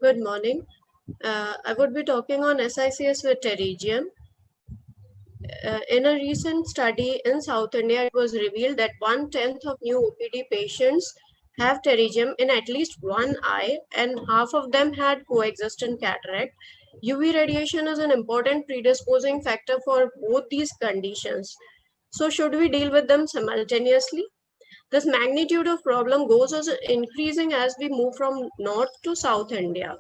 Good morning. I would be talking on SICS with pterygium. In a recent study in South India, it was revealed that 1/10 of new OPD patients have pterygium in at least one eye, and half of them had coexistent cataract. UV radiation is an important predisposing factor for both these conditions. So, should we deal with them simultaneously? This magnitude of problem goes on increasing as we move from North to South India.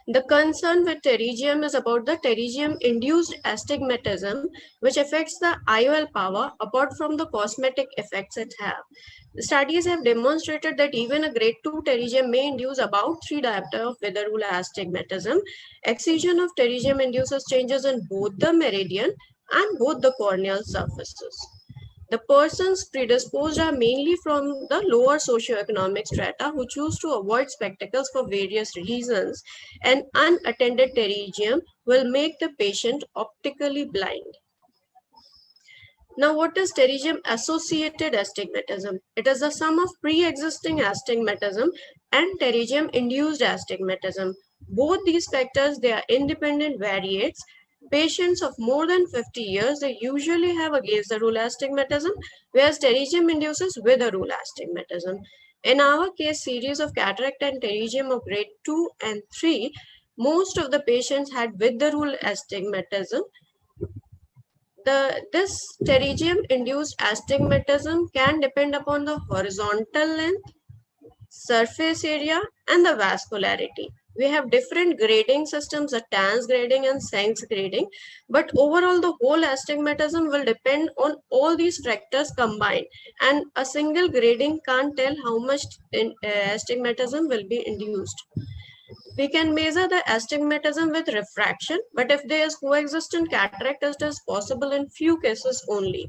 The concern with pterygium is about the pterygium-induced astigmatism, which affects the IOL power apart from the cosmetic effects it has. Studies have demonstrated that even a grade 2 pterygium may induce about 3 diopter of weather rule astigmatism. Excision of pterygium induces changes in both the meridian and both the corneal surfaces. The persons predisposed are mainly from the lower socioeconomic strata who choose to avoid spectacles for various reasons, and unattended pterygium will make the patient optically blind. Now, what is pterygium associated astigmatism? It is the sum of pre-existing astigmatism and pterygium induced astigmatism. Both these factors, they are independent variates. Patients of more than 50 years, they usually have against the rule astigmatism, whereas pterygium induces with the rule astigmatism. In our case, series of cataract and pterygium of grade 2 and 3, most of the patients had with the rule astigmatism. This pterygium-induced astigmatism can depend upon the horizontal length, surface area, and the vascularity. We have different grading systems, the TANS grading and SENS grading, but overall the whole astigmatism will depend on all these factors combined, and a single grading can't tell how much astigmatism will be induced. We can measure the astigmatism with refraction, but if there is coexistent cataract, it is possible in few cases only.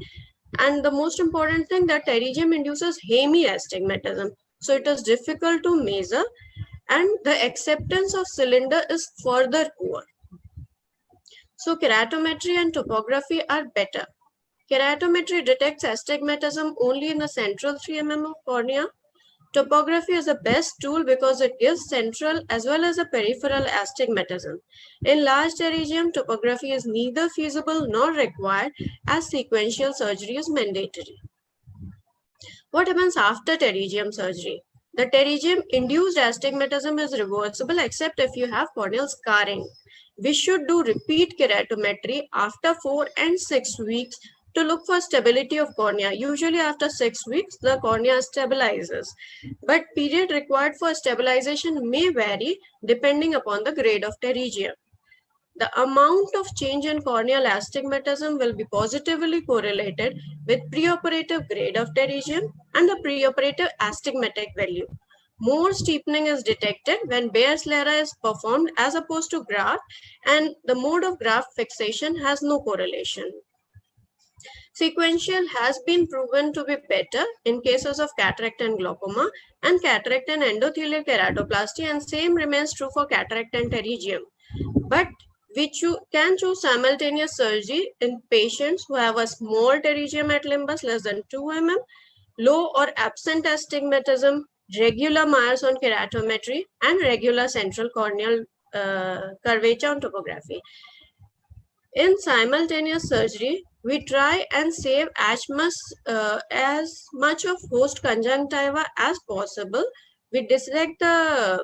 And the most important thing, that pterygium induces hemiastigmatism, so it is difficult to measure, and the acceptance of cylinder is further poor. So keratometry and topography are better. Keratometry detects astigmatism only in the central 3 mm of cornea. Topography is the best tool because it gives central as well as a peripheral astigmatism. In large pterygium, topography is neither feasible nor required, as sequential surgery is mandatory. What happens after pterygium surgery? The pterygium-induced astigmatism is reversible except if you have corneal scarring. We should do repeat keratometry after 4 and 6 weeks to look for stability of cornea. Usually after 6 weeks, the cornea stabilizes. But period required for stabilization may vary depending upon the grade of pterygium. The amount of change in corneal astigmatism will be positively correlated with preoperative grade of pterygium and the preoperative astigmatic value. More steepening is detected when bare sclera is performed as opposed to graft, and the mode of graft fixation has no correlation. Sequential has been proven to be better in cases of cataract and glaucoma and cataract and endothelial keratoplasty, and same remains true for cataract and pterygium. But we can choose simultaneous surgery in patients who have a small pterygium at limbus less than 2 mm, low or absent astigmatism, regular Myers-on keratometry, and regular central corneal curvature on topography. In simultaneous surgery, we try and save as much of host conjunctiva as possible. We dissect the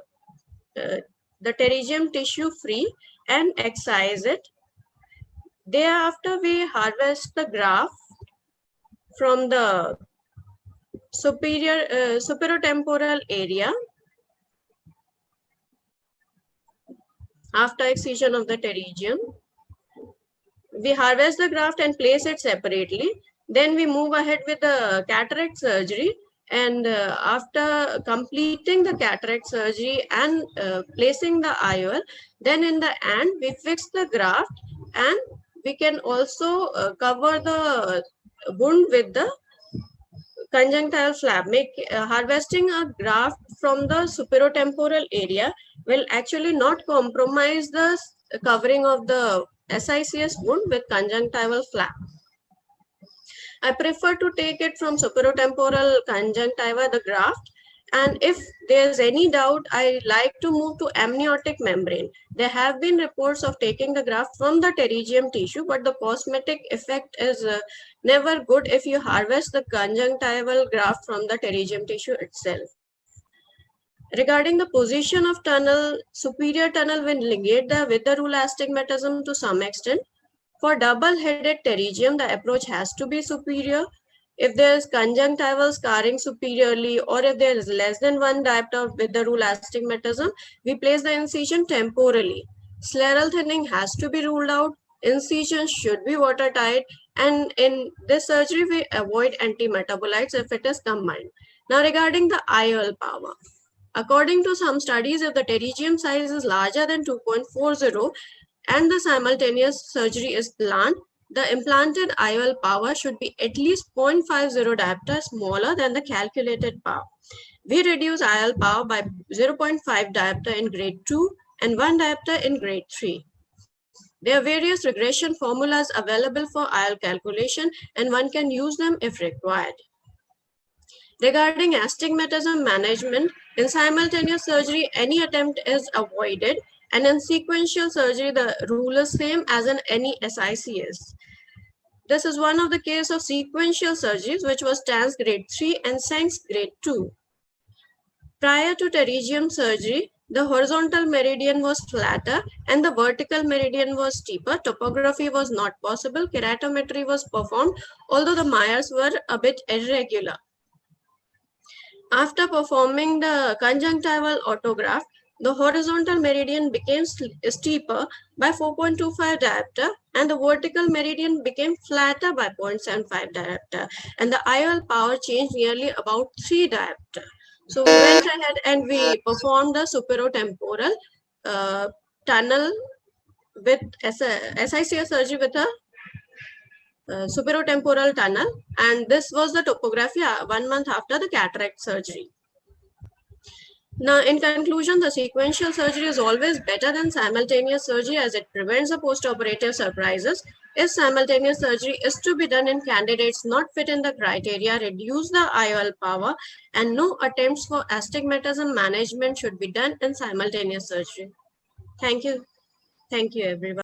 pterygium tissue free and excise it. Thereafter, we harvest the graft from the superotemporal area after excision of the pterygium. We harvest the graft and place it separately. Then we move ahead with the cataract surgery, and after completing the cataract surgery and placing the IOL, then in the end we fix the graft, and we can also cover the wound with the conjunctival flap. Harvesting a graft from the superotemporal area will actually not compromise the covering of the SICS wound with conjunctival flap. I prefer to take it from superotemporal conjunctiva, the graft, And if there's any doubt, I like to move to amniotic membrane. There have been reports of taking the graft from the pterygium tissue, but the cosmetic effect is never good if you harvest the conjunctival graft from the pterygium tissue itself. Regarding the position of tunnel, superior tunnel will ligate with the rule astigmatism to some extent. For double-headed pterygium, the approach has to be superior. If there is conjunctival scarring superiorly, or if there is less than one diopter with the rule astigmatism, we place the incision temporally. Scleral thinning has to be ruled out. Incision should be watertight, and in this surgery, we avoid antimetabolites if it is combined. Now, regarding the IOL power. According to some studies, if the pterygium size is larger than 2.40 and the simultaneous surgery is planned, the implanted IOL power should be at least 0.50 diopter smaller than the calculated power. We reduce IOL power by 0.5 diopter in grade 2 and 1 diopter in grade 3. There are various regression formulas available for IOL calculation, and one can use them if required. Regarding astigmatism management, in simultaneous surgery, any attempt is avoided, and in sequential surgery, the rule is same as in any SICS. This is one of the case of sequential surgeries, which was TANS grade 3 and SENS grade 2. Prior to pterygium surgery, the horizontal meridian was flatter and the vertical meridian was steeper. Topography was not possible. Keratometry was performed, although the Myers were a bit irregular. After performing the conjunctival autograft, the horizontal meridian became steeper by 4.25 diopter and the vertical meridian became flatter by 0.75 diopter, and the IOL power changed nearly about 3 diopter. So we went ahead and we performed the superotemporal tunnel with SICS surgery with a superotemporal tunnel, and this was the topography 1 month after the cataract surgery. Now, in conclusion, the sequential surgery is always better than simultaneous surgery as it prevents the postoperative surprises. If simultaneous surgery is to be done in candidates not fit in the criteria, reduce the IOL power, and no attempts for astigmatism management should be done in simultaneous surgery. Thank you. Thank you, everyone.